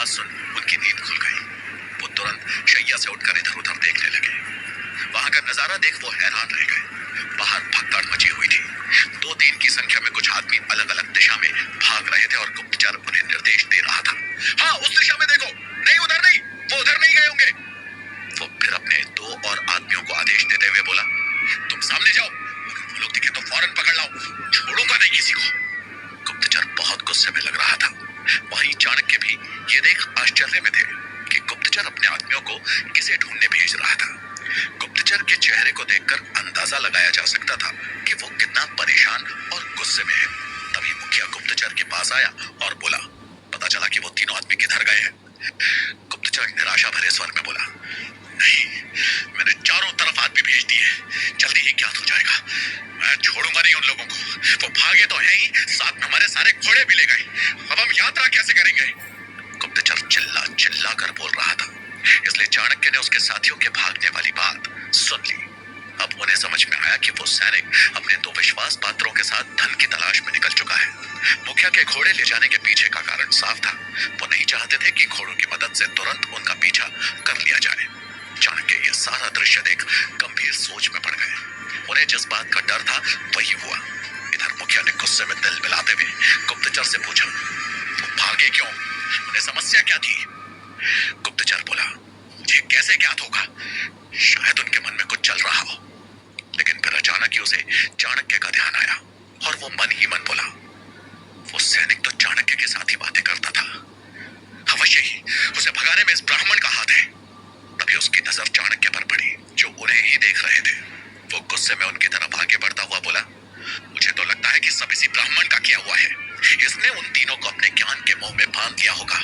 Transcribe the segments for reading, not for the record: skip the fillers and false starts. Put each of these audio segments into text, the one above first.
बात सुन उनकी नींद खुल गई। वो तुरंत शैया से उठकर इधर उधर देखने लगे। वहां का नजारा देख वो हैरान रह गए। बाहर भगदड़ मची हुई थी। 2-3 की संख्या में कुछ आदमी अलग अलग दिशा में भाग रहे थे और गुप्तचर उन्हें निर्देश दे रहा था। हाँ, उस दिशा में देखो। नहीं, उधर नहीं, वो उधर नहीं गए होंगे। वो फिर अपने 2 और आदमियों को आदेश देते हुए बोला, तुम सामने जाओ, अगर वो लोग दिखे तो फौरन पकड़ लाओ, छोड़ूंगा नहीं किसी को। गुप्तचर बहुत गुस्से में लग रहा था। वहीं चाणक्य भी ये देख आश्चर्य में थे कि गुप्तचर अपने आदमियों को किसे ढूंढने भेज रहा था। गुप्तचर के चेहरे को देखकर अंदाजा लगाया जा सकता था कि वो कितना परेशान और गुस्से में है। तभी मुखिया गुप्तचर के पास आया और बोला, पता चला कि वो तीनों आदमी किधर गए हैं। गुप्तचर निराशा भरे स्वर में बोला, नहीं, मैंने चारों तरफ आदमी भेज दिए, जल्दी ही ज्ञात हो जाएगा। मैं छोड़ूंगा नहीं उन लोगों को। वो भागे तो है ही, साथ में हमारे सारे घोड़े भी ले गए। अब हम यात्रा कैसे करेंगे? गुप्तचर चिल्ला चिल्ला कर बोल रहा था, इसलिए चाणक्य ने उसके साथियों के भागने वाली बात सुन ली। अब उन्हें समझ में आया कि वो सैनिक अपने 2 विश्वास पात्रों के साथ धन की तलाश में निकल चुका है। मुखिया के घोड़े ले जाने के पीछे का कारण साफ था। वो नहीं चाहते थे कि घोड़ों की मदद से तुरंत उनका पीछा कर लिया जाए। चाणक्य ये सारा दृश्य देख गंभीर सोच में पड़ गए। उन्हें जिस बात का डर था वही हुआ। इधर मुखिया ने गुस्से में दिल मिलाते हुए गुप्तचर से पूछा, वो भागे क्यों? उन्हें समस्या क्या थी? गुप्तचर बोला, मुझे कैसे ज्ञात होगा? शायद उनके मन में कुछ चल रहा हो। लेकिन फिर अचानक ही उसे चाणक्य का ध्यान आया और वो मन ही मन बोला, वो सैनिक तो चाणक्य के साथ ही बातें करता था। अवश्य ही उसे भगाने में इस ब्राह्मण का हाथ है। तभी उसकी नजर चाणक्य पर पड़ी, जो उन्हें ही देख रहे थे। वो गुस्से में उनकी तरफ आगे बढ़ता हुआ बोला, मुझे तो लगता है कि सब इसी ब्राह्मण का किया हुआ है। इसने उन तीनों को अपने ज्ञान के मोह में बांध लिया होगा।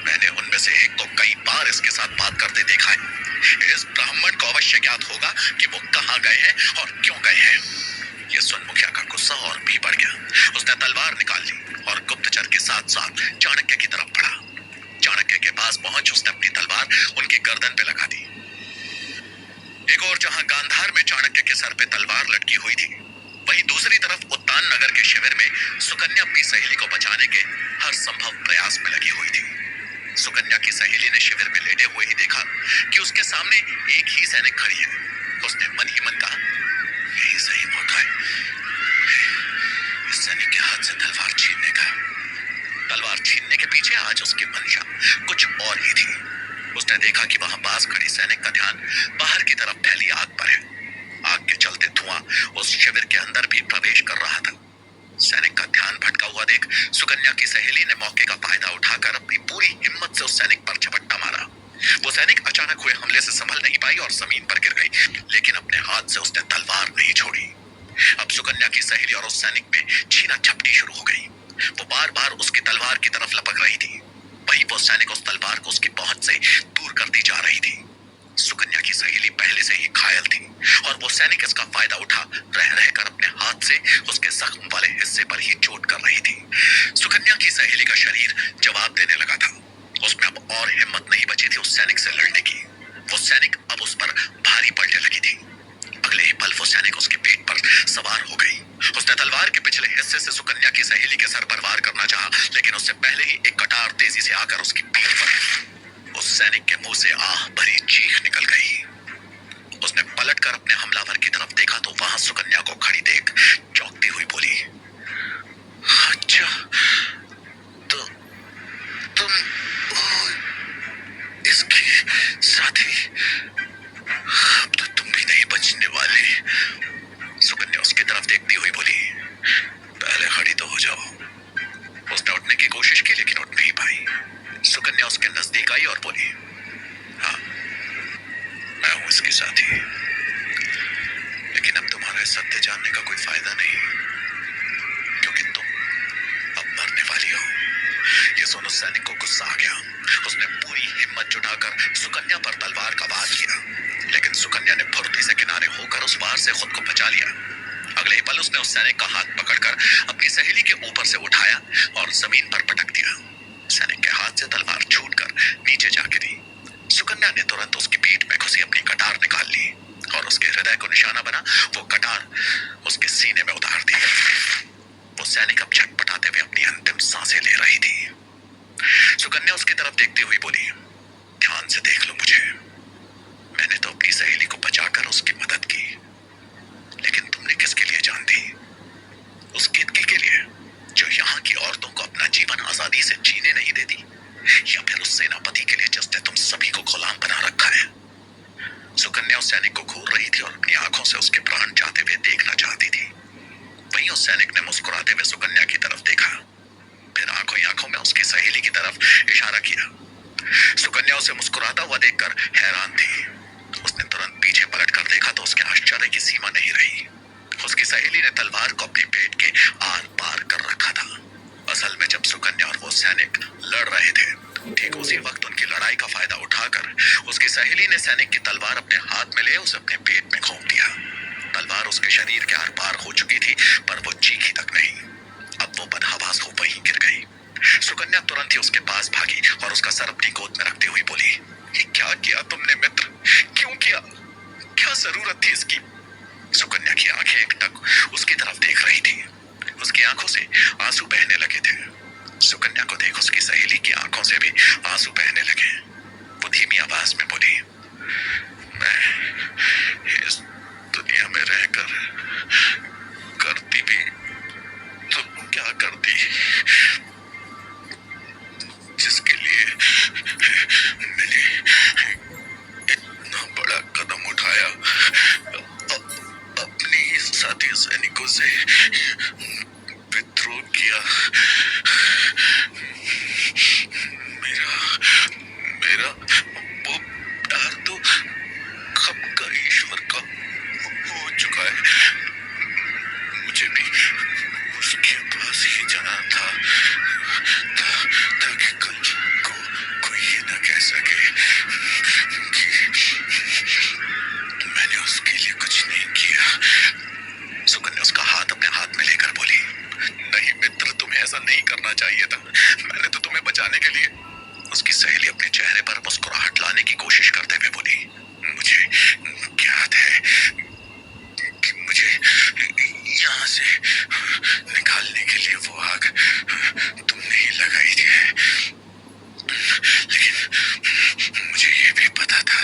मैंने उनमें से एक को कई बार इसके साथ बात करते देखा है। इस ब्राह्मण को अवश्य ज्ञात होगा कि वो कहाँ गए हैं और क्यों गए हैं। ये सुन मुखिया का गुस्सा और भी बढ़ गया। उसने तलवार निकाल ली और गुप्तचर के साथ साथ चाणक्य की तरफ बढ़ा। चाणक्य के पास पहुंच उसने अपनी तलवार उनकी गर्दन पे लगा दी। एक और जहां गांधार में चाणक्य के सर पे तलवार लटकी हुई थी, वहीं दूसरी तरफ उत्तान नगर के शिविर में सुकन्या अपनी सहेली को बचाने के हर संभव प्रयास में लगी हुई थी। सुकन्या की सहेली ने शिविर में लेटे हुए ही देखा कि उसके सामने एक ही सैनिक खड़ी है। उसने मन ही मन कहा, यही सही मौका है इस सैनिक के हाथ से तलवार छीनने का। तलवार छीनने के पीछे आज उसकी मंशा कुछ और ही थी। उसने देखा कि वहां पास खड़ी सैनिक का ध्यान बाहर की तरफ फैली आग पर है। आग के चलते धुआं उस शिविर के अंदर भी प्रवेश कर रहा था। सैनिक का ध्यान भटका हुआ देख सुकन्या की सहेली ने मौके का फायदा उठाकर अपनी पूरी हिम्मत से उस सैनिक पर झपट्टा मारा। वो सैनिक अचानक हुए हमले से संभल नहीं पाई और जमीन पर गिर गई, लेकिन अपने हाथ से उसने तलवार नहीं छोड़ी। अब सुकन्या की सहेली और उस सैनिक में छीना झपटी शुरू हो गई। वो बार बार उसकी तलवार की तरफ लपक रही थी। वहीं वो सैनिक उस तलवार को उसकी पहुंच से दूर करती जा रही थी। सुकन्या की सहेली पहले से ही घायल थी और वो सैनिक इसका फायदा उठा रह रहकर अपने हाथ से उसके जख्म वाले हिस्से पर ही चोट कर रही थी। सुकन्या की सहेली का शरीर जवाब देने लगा था। उसमें अब और हिम्मत नहीं बची थी उस सैनिक से लड़ने की। वो सैनिक अब उस पर भारी पड़ने लगी थी। अगले ही पल वो सैनिक उसके पेट पर सवार हो गई। उसने तलवार के पिछले हिस्से से सुकन्या की सहेली के सर पर वार करना चाहा, लेकिन उससे पहले ही एक कटार तेजी से आकर उसकी पीठ पर उस सैनिक के मुंह से आह भरी चीख निकल गई। उसने पलटकर अपने हमलावर की तरफ देखा तो वहां सुकन्या को खड़ी देख चौंकती हुई बोली, अच्छा, तो तुम इसकी साथी, अब तो तुम भी नहीं बचने वाली। सुकन्या उसकी तरफ देखती हुई बोली, पहले खड़ी तो हो जाओ। उसने उठने की कोशिश की लेकिन उठ नहीं पाई। सुकन्या उसके नजदीक आई और बोली, हाँ, मैं हूं इसकी साथी, लेकिन अब तुम्हारा सत्य जानने का कोई फायदा नहीं, क्योंकि तुम अब मरने वाली हो। ये सुन उस सैनिक को गुस्सा आ गया। उसने पूरी हिम्मत जुटाकर सुकन्या पर तलवार का वार किया, लेकिन सुकन्या ने फुर्ती से किनारे होकर उस वार से खुद को बचा लिया। अगले ही पल उसने उस सैनिक का हाथ पकड़कर अपनी सहेली के ऊपर से उठाया और जमीन पर पटक दिया। सैनिक के हाथ से तलवार छूटकर नीचे जा गिरी। सुकन्या ने तुरंत उसकी पीठ में घुसी अपनी कटार निकाल ली और उसके हृदय को निशाना बना वो कटार उसके सीने में उतार दी। वो सैनिक अब छटपटाते हुए अपनी अंतिम सांसें ले रही थी। सुकन्या उसकी तरफ देखती हुई बोली, ध्यान से देख लो मुझे। मैंने तो अपनी सहेली को बचाकर उसकी मदद की, लेकिन तुमने किसके लिए जान दी? उस केतकी के लिए जो यहाँ की औरतों को अपना जीवन आजादी से जीने नहीं देती, या फिर उस सेनापति के लिए जिसने तुम सभी को गुलाम बना रखा है? सुकन्या उस सैनिक को घूर रही थी और अपनी आंखों से उसके प्राण जाते हुए देखना चाहती थी। वहीं उस सैनिक ने मुस्कुराते हुए सुकन्या की तरफ देखा, फिर आंखों ही आंखों में उसकी सहेली की तरफ इशारा किया। सुकन्या उसे मुस्कुराता हुआ देखकर हैरान थी। उसने तुरंत पीछे पलटकर देखा तो उसके आश्चर्य की सीमा नहीं रही। उसकी सहेली ने तलवार को अपने पेट के आर पार कर रखा था। असल में जब सुकन्या और वो सैनिक लड़ रहे थे, ठीक उसी वक्त उनकी लड़ाई का फायदा उठाकर उसकी सहेली ने सैनिक की तलवार अपने हाथ में ले उसे अपने पेट में घोंप दिया। तलवार उसके शरीर के आर पार हो चुकी थी, पर वो चीखी तक नहीं। अब वो बदहवास हो वहीं गिर गई। सुकन्या तुरंत ही उसके पास भागी और उसका सर अपनी गोद में रखते हुए बोली, ये क्या किया तुमने मित्र? क्यों किया? क्या जरूरत थी इसकी? सुकन्या की आंखें एकटक उसकी तरफ देख रही थी। उसकी आंखों से आंसू बहने लगे थे। सुकन्या को देख उसकी सहेली की आंखों से भी आंसू बहने लगे। वो धीमी आवाज में बोली, मैं इस दुनिया में रहकर करती भी तो क्या करती, जिसके लिए मैंने इतना बड़ा कदम उठाया, अपनी साथी सैनिकों से विद्रोह किया। मेरा वो प्यार तो कब का ईश्वर का हो चुका है। मुझे भी उसके पास ही जाना था, ताकि कल को कोई ये ना कह सके कि मैंने उसके लिए कुछ नहीं किया। सुकन्या उसका हाथ अपने हाथ में लेकर बोली, नहीं मित्र, तुम्हें ऐसा नहीं करना चाहिए था। मैंने तो तुम्हें बचाने के लिए। उसकी सहेली अपने चेहरे पर मुस्कुराहट लाने की कोशिश करते हुए बोली, मुझे याद है कि मुझे यहाँ से निकालने के लिए वो आग तुमने ही लगाई थी, लेकिन मुझे ये भी पता था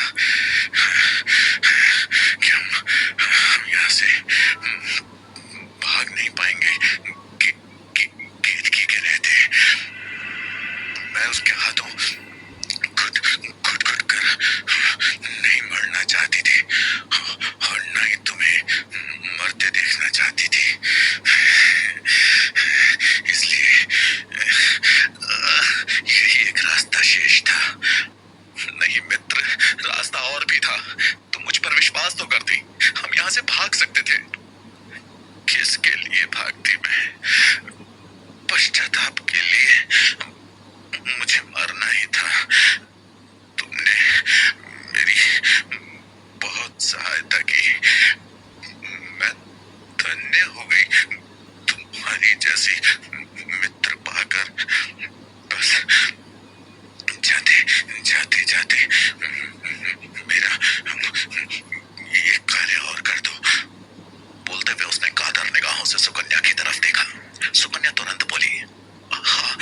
कि हम यहाँ से भाग नहीं पाएंगे। केतकी के रहते मैं उसके हाथों घुट कर नहीं मरना चाहती थी, और न ही तुम्हें मरते देखना चाहती थी। इसलिए यही एक रास्ता शेष था। नहीं मित्र, रास्ता और भी था। तुम मुझ पर विश्वास तो करती, हम यहाँ से भाग सकते थे। किसके लिए भागती मैं? पश्चाताप के लिए। मुझे मरना ही था। तुमने मेरी बहुत सहायता की। मैं धन्य हो गई तुम्हारी जैसी मित्र पाकर। बस जाते मेरा ये कार्य और कर दो। बोलते हुए उसने कातर निगाहों से सुकन्या की तरफ देखा। सुकन्या तुरंत बोली, हाँ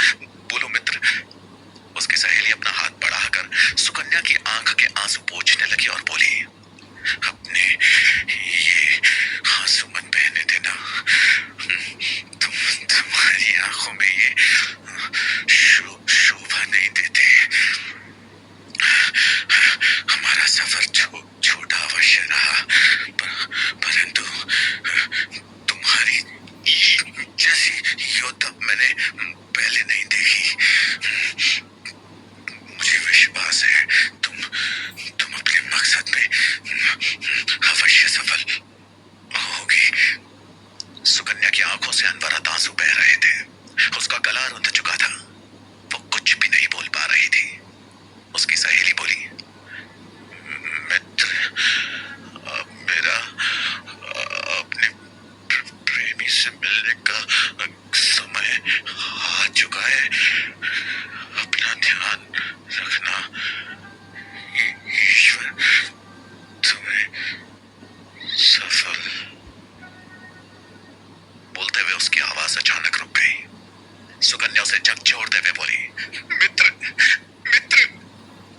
से झकझोरते हुए बोली, मित्र, मित्र।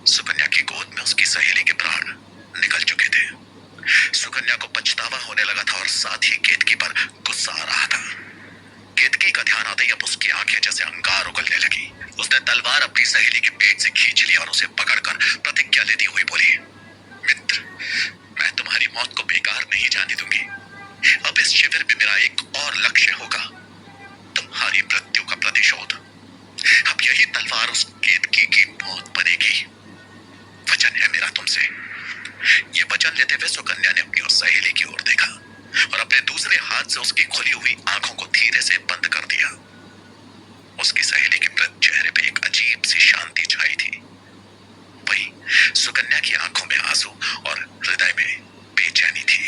सुकन्या की गोद में उसकी सहेली के प्राण निकल चुके थे। सुकन्या को पछतावा होने लगा था और साथ ही केतकी पर गुस्सा आ रहा था। केतकी का ध्यान आते ही अब उसकी आंखें जैसे अंगार उगलने लगी। उसने तलवार अपनी सहेली के पेट से खींच ली और उसे पकड़कर प्रतिज्ञा लेती हुई बोली, मित्र, मैं तुम्हारी मौत को बेकार नहीं जाने दूंगी। अब इस शिविर में मेरा एक और लक्ष्य होगा, तुम्हारी मृत्यु का प्रतिशोध। अब यही तलवार उस केतकी की मौत बनेगी। वचन है मेरा तुमसे। ये वचन लेते हुए सुकन्या ने अपनी उस सहेली की ओर देखा और अपने दूसरे हाथ से उसकी खुली हुई आंखों को धीरे से बंद कर दिया। उसकी सहेली के मृत चेहरे पे एक अजीब सी शांति छाई थी। वहीं सुकन्या की आंखों में आंसू और हृदय में बेचैनी थी।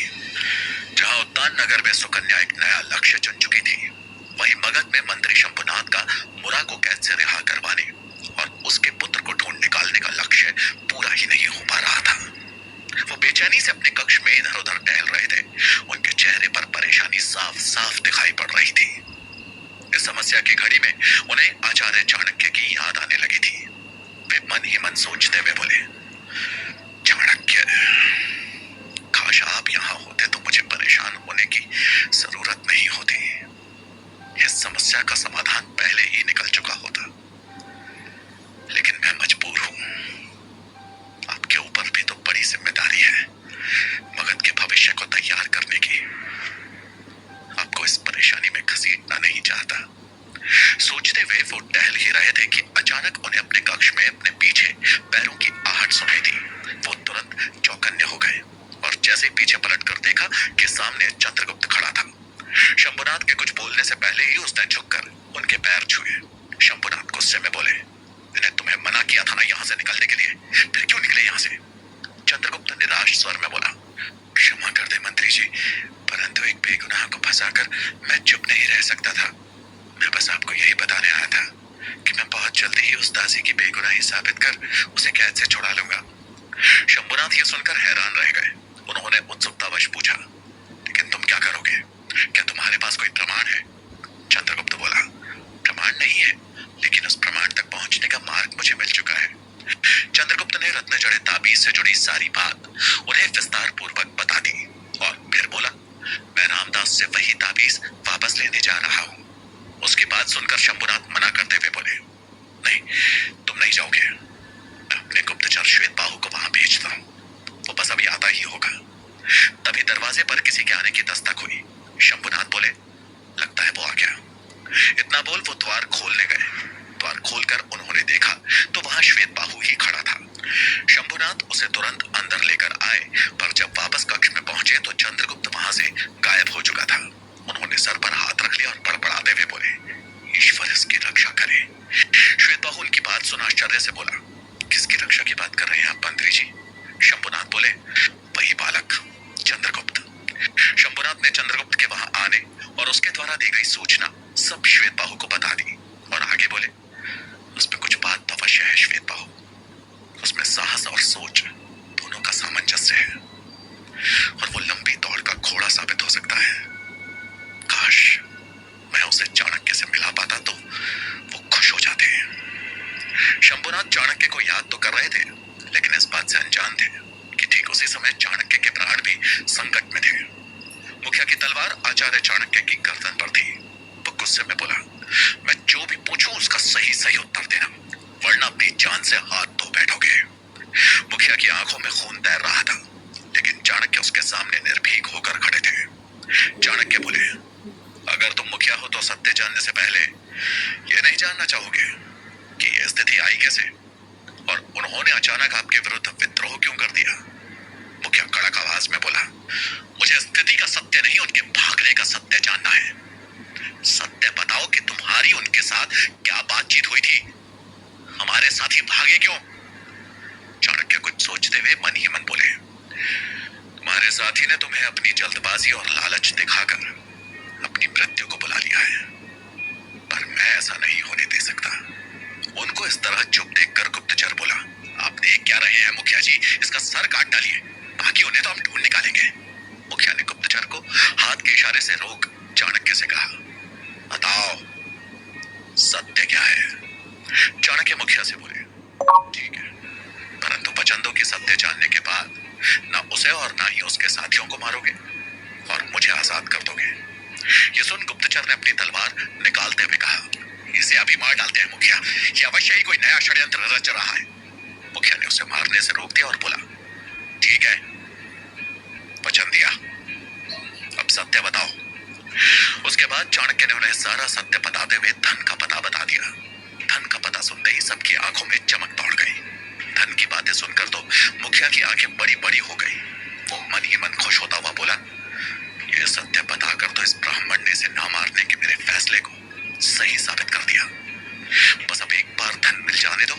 जहां उद्यान नगर में सुकन्या एक नया लक्ष्य चुन चुकी थी, वहीं मगध में मंत्री शंभुनाथ का मुरा को कैद से रिहा करवाने और उसके पुत्र को ढूंढ निकालने का लक्ष्य पूरा ही नहीं हो पा रहा था। वो बेचैनी से अपने कक्ष में इधर उधर टहल रहे थे। उनके चेहरे पर परेशानी साफ साफ दिखाई पड़ रही थी। इस समस्या की घड़ी में उन्हें आचार्य चाणक्य की याद आने लगी थी। वे मन ही मन सोचते हुए बोले, चाणक्य, काश आप यहाँ होते तो मुझे परेशान होने की जरूरत नहीं होती। इस समस्या का समाधान पहले ही निकल चुका होता, लेकिन मैं मजबूर हूं। आपके ऊपर भी तो बड़ी जिम्मेदारी है मगध के भविष्य को तैयार करने की। आपको इस परेशानी में घसीटना नहीं चाहता। सोचते हुए वो टहल ही रहे थे कि अचानक उन्हें अपने कक्ष में अपने पीछे पैरों की आहट सुनाई दी। वो तुरंत चौकन्ने हो गए और जैसे पीछे पलट कर देखा कि सामने चंद्रगुप्त खड़ा था। शंभुनाथ के कुछ बोलने से पहले ही उसने झुककर उनके पैर छुए। शंभुनाथ गुस्से में बोले, मैंने तुम्हें मना किया था ना यहाँ से निकलने के लिए, फिर क्यों निकले यहाँ से? चंद्रगुप्त निराश स्वर में बोला, क्षमा कर दे मंत्री जी, परंतु एक बेगुनाह को फंसाकर मैं चुप नहीं रह सकता था। मैं बस आपको यही बताने आया था कि मैं बहुत जल्दी ही उस दासी की बेगुनाही साबित कर उसे कैद से छुड़ा लूंगा। शंभुनाथ ये सुनकर हैरान रह गए। उन्होंने उत्सुकतावश पूछा, लेकिन तुम क्या करोगे? क्या तुम्हारे पास कोई प्रमाण है? चंद्रगुप्त बोला, प्रमाण नहीं है, लेकिन उस प्रमाण तक पहुंचने का मार्ग मुझे मिल चुका है। चंद्रगुप्त ने रत्न जड़े ताबीज से जुड़ी सारी बात उन्हें विस्तार पूर्वक बता दी और फिर बोला, मैं रामदास से वही ताबीज वापस लेने जा रहा हूँ। उसकी बात सुनकर शंभुनाथ मना करते हुए बोले, नहीं, तुम नहीं जाओगे। मैं अपने गुप्तचर श्वेतबाहु को वहां भेजता हूँ, वो बस अभी आता ही होगा। तभी दरवाजे पर किसी के आने की दस्तक हुई। शंभुनाथ बोले, लगता है वो आ गया। इतना बोल वो द्वार खोलने गए। द्वार खोलकर उन्होंने देखा तो वहां श्वेतबाहु ही खड़ा था। शंभुनाथ उसे तुरंत अंदर लेकर आए, पर जब वापस कक्ष में पहुंचे तो चंद्रगुप्त वहां से गायब हो चुका था। उन्होंने सर पर हाथ रख लिया और बड़बड़ाते हुए बोले, ईश्वर इसकी रक्षा करे। श्वेतबाहु उनकी बात सुन आश्चर्य से बोला, किसकी रक्षा की बात कर रहे हैं आप मंत्री जी? शंभुनाथ बोले, वही बालक चंद्रगुप्त। शंभुनाथ ने चंद्रगुप्त के वहां आने और उसके द्वारा दी गई सूचना सब श्वेतबाहु को बता दी और आगे बोले, उसमें कुछ बात तो अवश्य है श्वेतबाहु, उसमें साहस और सोच दोनों का सामंजस्य है और वो लंबी दौड़ का घोड़ा साबित हो सकता है। काश मैं उसे चाणक्य से मिला पाता तो वो खुश हो जाते। शंभुनाथ चाणक्य को याद तो कर रहे थे, लेकिन इस बात से अनजान थे कि ठीक उसी समय चाणक्य के प्राण भी संकट में थे। मुखिया की तलवार आचार्य चाणक्य की गर्दन पर थी। वो गुस्से में बोला, मैं जो भी पूछूं उसका सही सही उत्तर देना, वरना अपनी जान से हाथ धो बैठोगे। मुखिया की आंखों में खून तैर रहा था, लेकिन चाणक्य उसके सामने निर्भीक होकर खड़े थे। चाणक्य बोले, अगर तुम मुखिया हो तो सत्य जानने से पहले ये नहीं जानना चाहोगे कि यह स्थिति आई कैसे और उन्होंने अचानक आपके विरुद्ध विद्रोह क्यों कर दिया? मुखिया कड़क आवाज में बोला, मुझे स्थिति का सत्य नहीं, उनके भागने का सत्य जानना है। सत्य बताओ कि तुम्हारी उनके साथ क्या बातचीत हुई थी? हमारे साथी भागे क्यों? चाणक्य कुछ सोचते हुए मन ही मन बोले, तुम्हारे साथी ने तुम्हें अपनी जल्दबाजी और लालच दिखाकर अपनी मृत्यु को बुला लिया है, पर मैं ऐसा नहीं होने दे सकता। उनको इस तरह चुप देखकर गुप्तचर बोला, आप देख क्या रहे हैं मुखिया जी, इसका सर काट डालिए, बाकी उन्हें तो हम ढूंढ निकालेंगे। मुखिया ने गुप्तचर को हाथ के इशारे से रोक चाणक्य से कहा, बताओ सत्य क्या है? चाणक्य मुखिया से बोले। ठीक है, परंतु बचंदों की सत्य जानने के बाद ना उसे और ना ही उसके साथियों को मारोगे और मुझे आजाद कर दोगे। ये सुन गुप्तचर ने अपनी तलवार निकालते हुए कहा, इसे अभी मार डालते हैं मुखिया, ये अवश्य ही कोई नया षड्यंत्र रच रहा है। मुखिया ने उसे मारने से रोक दिया और बोला, ठीक है, वचन दिया, अब सत्य बताओ। उसके बाद चाणक्य ने उन्हें सारा सत्य बताते हुए धन का पता बता दिया। धन का पता सुनते ही सबकी आंखों में चमक दौड़ गई। धन की बातें सुनकर तो मुखिया की आंखें बड़ी बड़ी हो गई। वो मन ही मन खुश होता हुआ बोला, ये सत्य बताकर तो इस ब्राह्मण ने इसे ना मारने के मेरे फैसले को सही साबित कर दिया। बस अब एक बार धन मिल जाने दो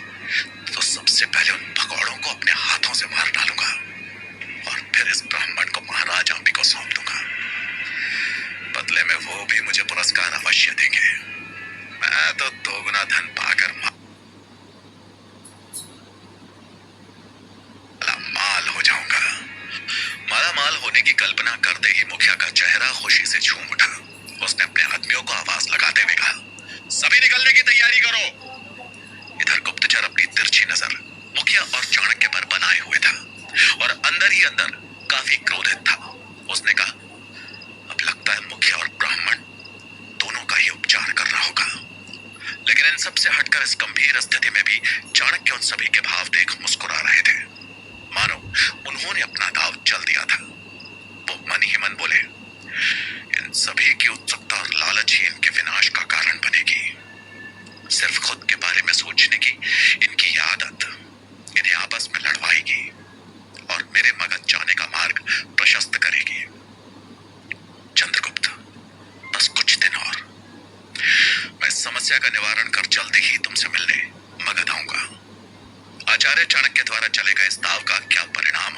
तो सबसे पहले उन भगौड़ों को अपने हाथों से मार डालूंगा और फिर इस ब्राह्मण को महाराज आंबी को सौंप दूंगा। बदले में वो भी मुझे पुरस्कार अवश्य देंगे। मैं तो दोगुना धन पाकर माल हो जाऊंगा। माला माल होने की कल्पना करते ही मुखिया का चेहरा खुशी से झूम उठा। उसने अपने आदमियों को आवाज लगाते हुए कहा, सभी निकलने की तैयारी करो। इधर गुप्तचर अपनी तिरछी नजर मुखिया और चाणक्य पर बनाए हुए था और अंदर ही अंदर काफी क्रोधित था। उसने कहा, अब लगता है मुखिया और ब्राह्मण दोनों का ही उपचार कर रहा होगा। लेकिन इन सबसे हटकर इस गंभीर स्थिति में भी चाणक्य उन सभी के भाव देख मुस्कुरा रहे थे, मानो उन्होंने अपना दाव चल दिया था। वो मन ही मन बोले, इन सभी की उत्सुकता और लालच ही इनके विनाश का कारण बनेगी। सिर्फ खुद के बारे में सोचने की इनकी ये आदत इन्हें आपस में लड़वाएगी और मेरे मगध जाने का मार्ग प्रशस्त करेगी। चंद्रगुप्त, बस कुछ दिन और, मैं समस्या का निवारण कर जल्दी ही तुमसे मिलने मगध आऊंगा। आचार्य चाणक्य द्वारा चले गए इस दाव का क्या परिणाम